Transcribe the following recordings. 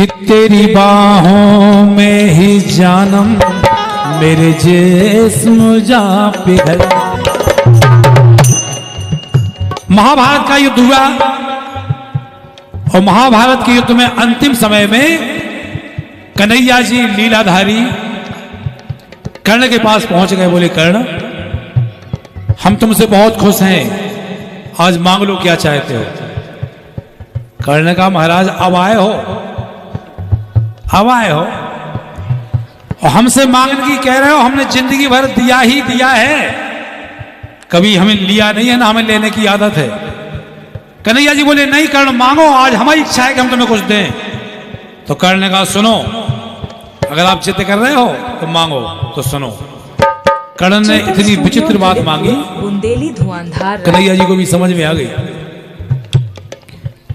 कि तेरी बाहों में ही जानम मेरे जिस्म जा पिघल। महाभारत का युद्ध हुआ और महाभारत के युद्ध में अंतिम समय में कन्हैया जी लीलाधारी कर्ण के पास पहुंच गए। बोले, कर्ण हम तुमसे बहुत खुश हैं, आज मांग लो क्या चाहते हो। कर्ण ने कहा, महाराज अब आए हो, अब आए हो और हमसे मांगने की कह रहे हो। हमने जिंदगी भर दिया ही दिया है, कभी हमें लिया नहीं है ना हमें लेने की आदत है। कन्हैया जी बोले, नहीं कर्ण मांगो, आज हमारी इच्छा है कि हम तुम्हें कुछ दें। तो कर्ण ने कहा, सुनो, अगर आप जिद कर रहे हो तो मांगो, तो सुनो। कर्ण ने इतनी विचित्र बात मांगी, बुंदेली धुआंधार कन्हैया जी को भी समझ में आ गई।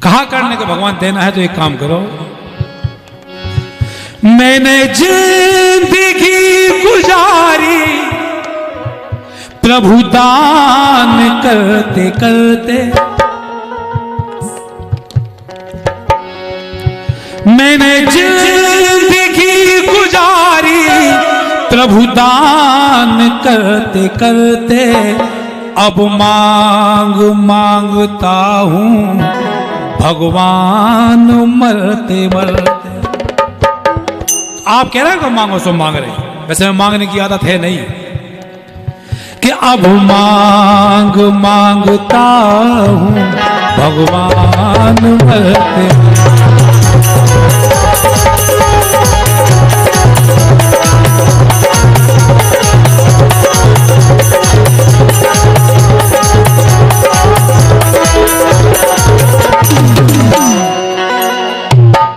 कहा कर्ण ने कि भगवान देना है तो एक काम करो, मैंने जिंदगी गुजारी प्रभु दान करते करते, मैंने जिंदगी गुजारी प्रभु दान करते करते, अब मांग मांगता हूं भगवान मरते मरते। आप कह रहे हो मांगो सो मांग रहे, वैसे मांगने की आदत है नहीं कि अब मांग मांगता हूं भगवान मरते।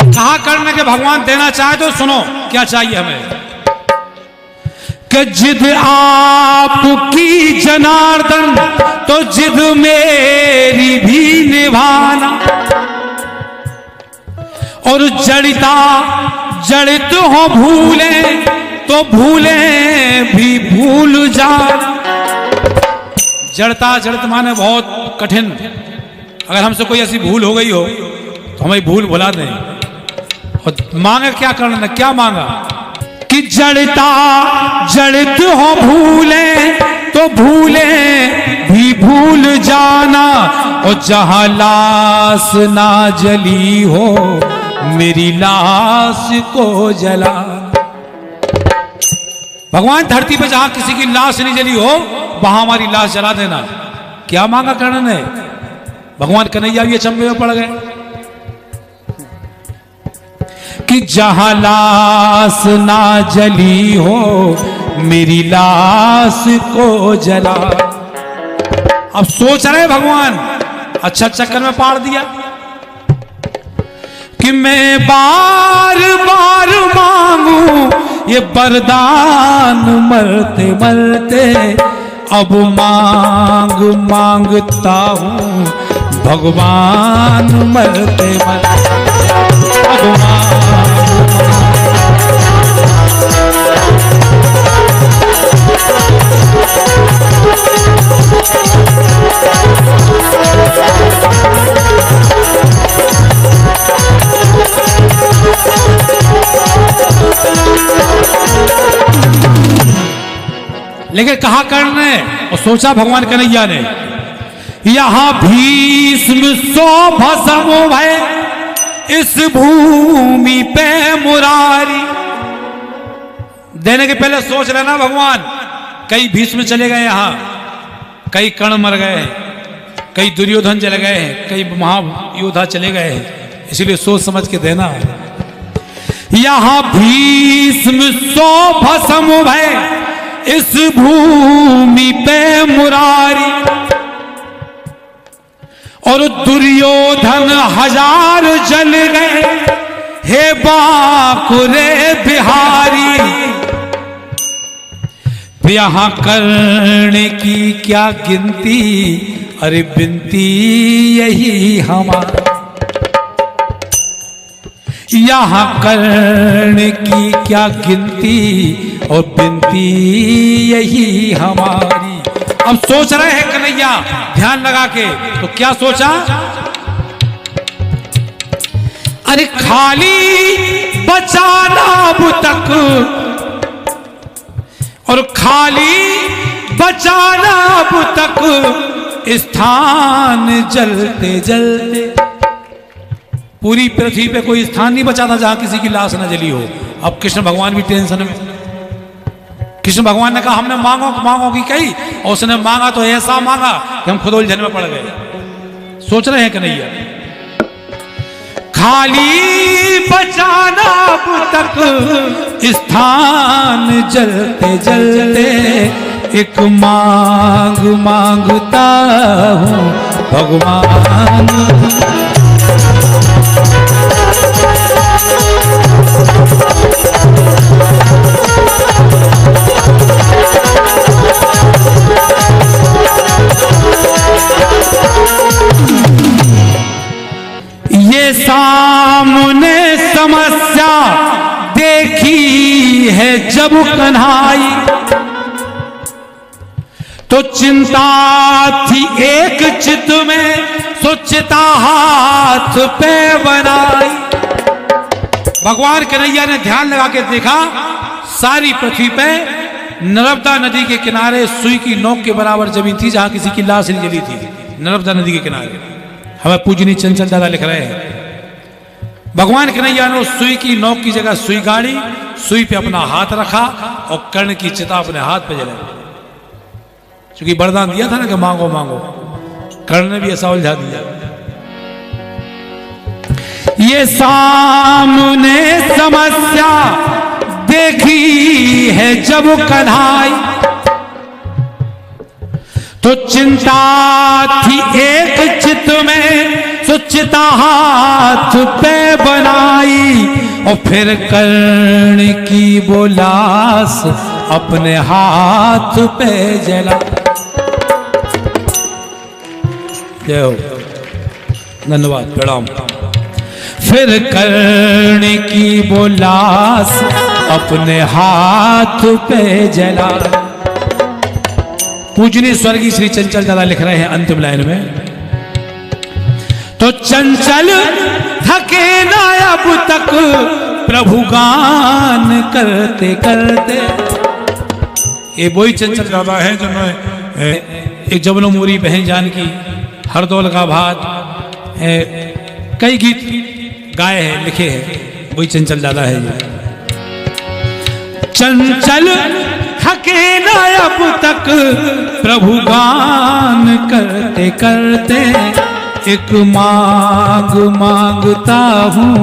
कहा करने के भगवान देना चाहे तो सुनो क्या चाहिए हमें, कि जिद आपकी जनार्दन तो जिद मेरी भी निभाना, और जड़िता जड़ित हो भूले तो भूले भी भूल जाना। जड़ता जड़ित माने बहुत कठिन, अगर हमसे कोई ऐसी भूल हो गई हो तो हमें भूल भुला दें। और मांगे क्या करना, क्या मांगा कि जड़ता जड़ित हो भूले तो भूले भी भूल जाना, और जहां लाश ना जली हो मेरी लाश को जला। भगवान धरती पे जहां किसी की लाश नहीं जली हो वहां हमारी लाश जला देना। क्या मांगा कर्ण ने, भगवान कन्हैया भी अचंभे में पड़ गए कि जहां लाश ना जली हो मेरी लाश को जला। अब सोच रहे भगवान, अच्छा चक्कर में पाड़ दिया कि मैं बार बार मांगू ये वरदान मरते मरते, अब मांग मांगता हूं भगवान मरते मरते। अब लेकिन कहा कर्ण ने और सोचा भगवान कन्हैया ने, यहां भीष्म सो भस्म भय इस भूमि पे मुरारी। देने के पहले सोच लेना भगवान, कई भीष्म चले गए यहां, कई कर्ण मर गए, कई दुर्योधन चले गए, कई महायोद्धा चले गए, इसलिए सोच समझ के देना। यहां भीष्म सो भस्म भय इस भूमि पे मुरारी, और दुर्योधन हजार जल गए हे बाकुरे बिहारी। यहां कर्ण की क्या गिनती, अरे बिनती यही हमारी। यहां कर्ण की क्या गिनती और बिनती यही हमारी। अब सोच रहे हैं कन्हैया ध्यान लगा के, तो क्या सोचा, अरे खाली बचाना अब तक, और खाली बचाना अब तक स्थान जलते जलते। पूरी पृथ्वी पे कोई स्थान नहीं बचा था जहां किसी की लाश न जली हो। अब कृष्ण भगवान भी टेंशन में। कृष्ण भगवान ने कहा हमने मांगो मांगो की कही, और उसने मांगा तो ऐसा मांगा कि हम खुद उलझन में पड़ गए। सोच रहे हैं कन्हैया, खाली बचाना अब तक स्थान जलते जलते, एक मांग मांगता हूं भगवान। ये सामने समस्या देखी है जब कन्हाई, तो चिंता थी एक चित्त में, सोचता हाथ पे बनाई। भगवान कन्हैया ने ध्यान लगा के देखा, सारी पृथ्वी पे नर्मदा नदी के किनारे सुई की नोक के बराबर जमीन थी जहां किसी की लाश नहीं जली थी। नर्मदा नदी के किनारे हमें पूजनी चंचल दादा लिख रहे हैं, भगवान कन्हैया ने उस सुई की नोक की जगह सुई गाड़ी, सुई पे अपना हाथ रखा और कर्ण की चिता अपने हाथ पे जलाई। क्योंकि वरदान दिया था ना कि मांगो मांगो, कर्ण ने भी ऐसा उलझा दिया। ये सामने समस्या देखी है जब कन्हाई, तो चिंता थी एक चित्त में, सुचिता हाथ पे बनाई। और फिर कर्ण की बोलास अपने हाथ पे जला। जय हो, धन्यवाद, प्रणाम। फिर कर्ण की बोलास अपने हाथ पे जला। पूजनीय स्वर्गीय श्री चंचल दादा लिख रहे हैं अंतिम लाइन में, तो चंचल थके ना अब तक प्रभु गान करते करते। ये वही चंचल दादा है जो मैं एक जबनो मोरी बहन जानकी, हरदौल का भात, कई गीत गाए हैं, लिखे हैं, वही चंचल दादा है ये। चंचल थके ना अब तक प्रभु गान करते करते, एक मांग मांगता हूँ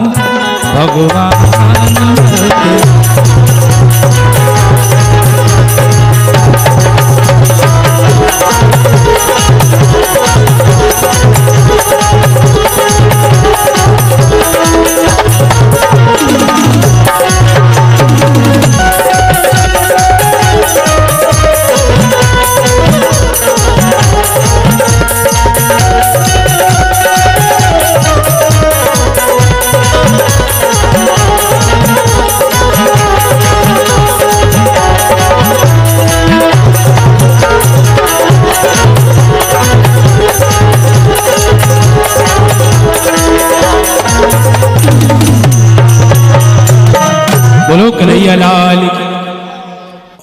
भगवान।